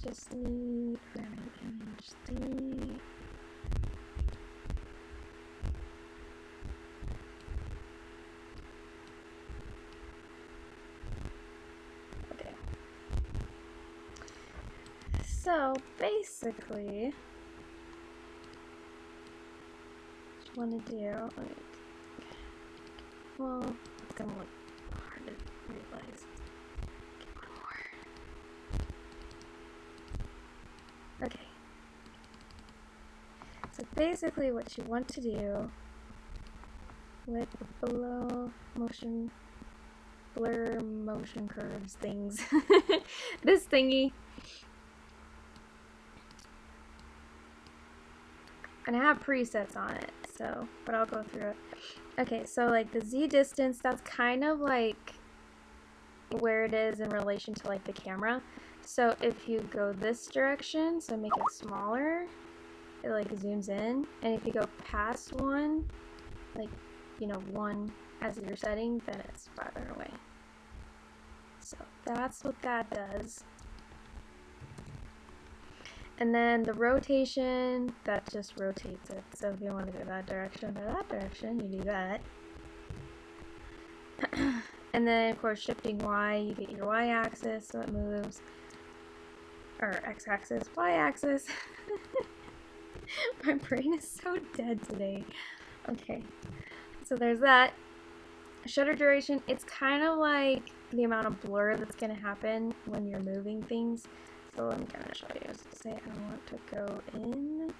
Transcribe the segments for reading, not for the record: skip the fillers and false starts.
just need random image thingy. Okay. So basically, what you want to do, well, it's gonna look hard to realize. Get one more. Okay. So basically what you want to do with the below motion, blur motion curves things, this thingy, and I have presets on it, so, but I'll go through it. Okay, so like the Z distance, that's kind of like where it is in relation to like the camera. So if you go this direction, so make it smaller, it like zooms in, and if you go past one, like, you know, one as your setting, then it's farther away. So that's what that does. And then the rotation, that just rotates it. So if you want to go that direction or that direction, you do that. And then of course shifting Y, you get your Y axis, so it moves, or X axis, Y axis. My brain is so dead today. Okay, so there's that. Shutter duration, it's kind of like the amount of blur that's going to happen when you're moving things. So let me kind of show you. So say I want to go in.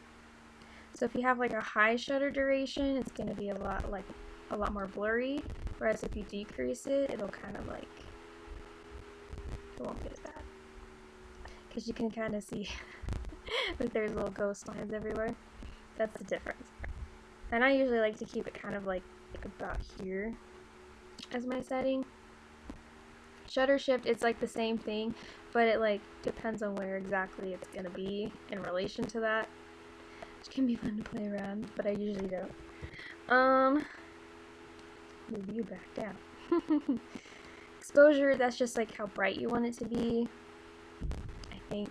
So if you have like a high shutter duration, it's going to be a lot more blurry. Whereas if you decrease it, it'll kind of like, it won't be as bad. Because you can kind of see that there's little ghost lines everywhere. That's the difference. And I usually like to keep it kind of like about here as my setting. Shutter shift, it's like the same thing, but it like depends on where exactly it's gonna be in relation to that, which can be fun to play around, but I usually don't. Move you back down. Exposure, that's just like how bright you want it to be, I think.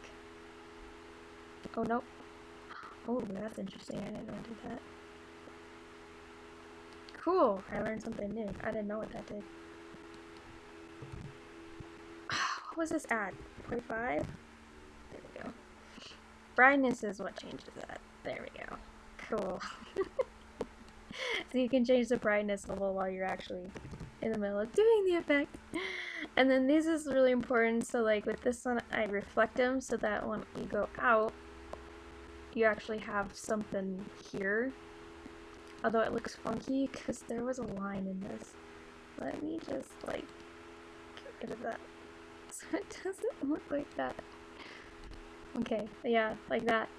Oh no. Oh, that's interesting. I didn't know I did that. Cool. I learned something new. I didn't know what that did. What was this at? 0.5? There we go. Brightness is what changes that. There we go. Cool. So you can change the brightness level while you're actually in the middle of doing the effect. And then this is really important. So like with this one, I reflect them so that when you go out, you actually have something here. Although it looks funky because there was a line in this. Let me just like get rid of that so it doesn't look like that. Okay, yeah, like that.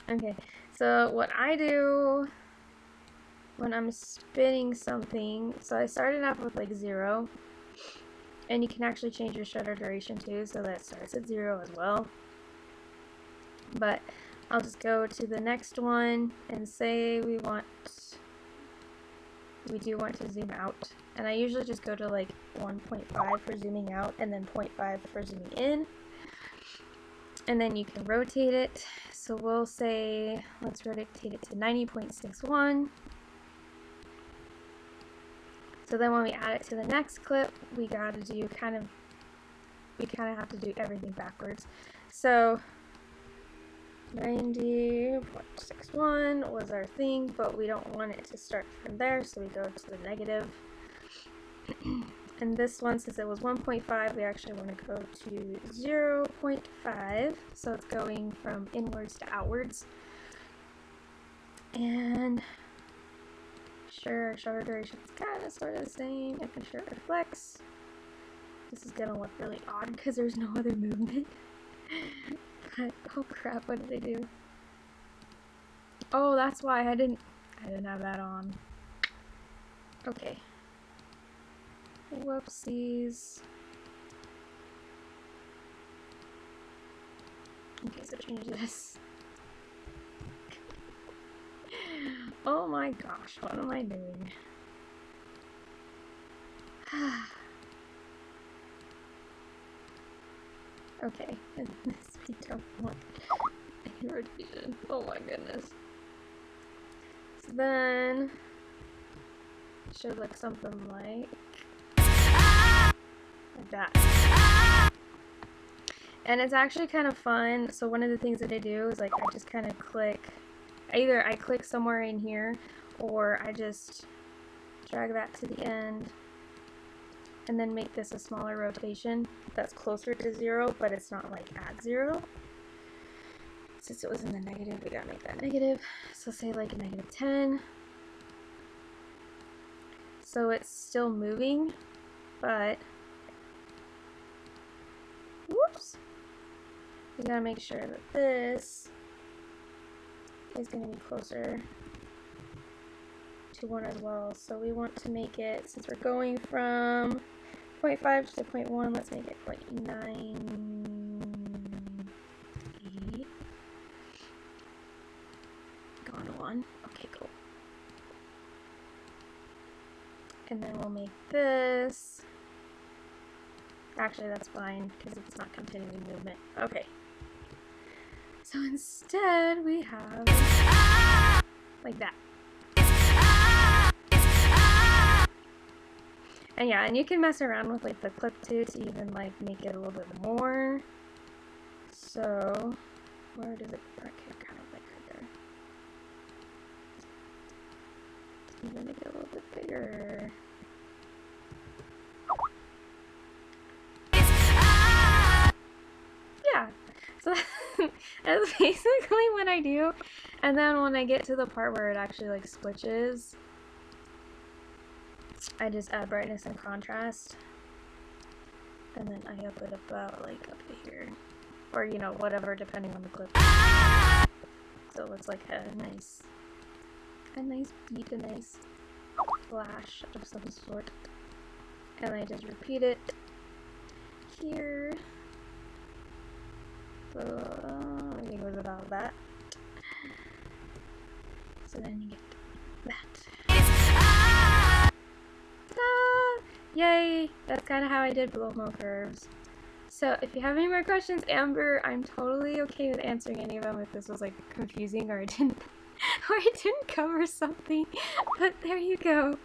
Okay, so what I do when I'm spinning something, so I started off with like 0, and you can actually change your shutter duration too, so that starts at 0 as well. But I'll just go to the next one and say we do want to zoom out, and I usually just go to like 1.5 for zooming out and then 0.5 for zooming in, and then you can rotate it. So we'll say let's rotate it to 90.61. So then when we add it to the next clip, we gotta do kind of have to do everything backwards. So 90.61 was our thing, but we don't want it to start from there, so we go to the negative. And this one, since it was 1.5, we actually want to go to 0.5, so it's going from inwards to outwards. And sure, our shutter duration is kind of sort of the same. Making sure it reflects. This is gonna look really odd because there's no other movement. But oh crap, what did I do? Oh, that's why I didn't have that on. Okay. Whoopsies. Okay, so change this. Oh my gosh, what am I doing? Okay, and this we don't want irritation. Oh my goodness. So then should look something like that. And it's actually kind of fun. So one of the things that I do is like I just kind of click, either I click somewhere in here or I just drag that to the end and then make this a smaller rotation that's closer to 0, but it's not like at 0. Since it was in the negative, we gotta make that negative. So say like -10. So it's still moving, but whoops, we gotta make sure that this is gonna be closer to 1 as well. So we want to make it, since we're going from 0.5 to 0.1, let's make it 0.98. Going to 1. Okay, cool. And then we'll make this. Actually, that's fine because it's not continuing movement. Okay. So instead, we have like that. And yeah, and you can mess around with like the clip too to even like make it a little bit more. So where does it work here? Kind of like right there. Even make it a little bit bigger. Yeah. So that's basically what I do. And then when I get to the part where it actually like switches, I just add brightness and contrast, and then I up it about like up to here, or you know, whatever, depending on the clip. So it looks like a nice beat, a nice flash of some sort. And I just repeat it here. So I think it was about that. So then you get that. Yay! That's kind of how I did blow mo curves. So if you have any more questions, Amber, I'm totally okay with answering any of them if this was like confusing or it didn't cover something. But there you go.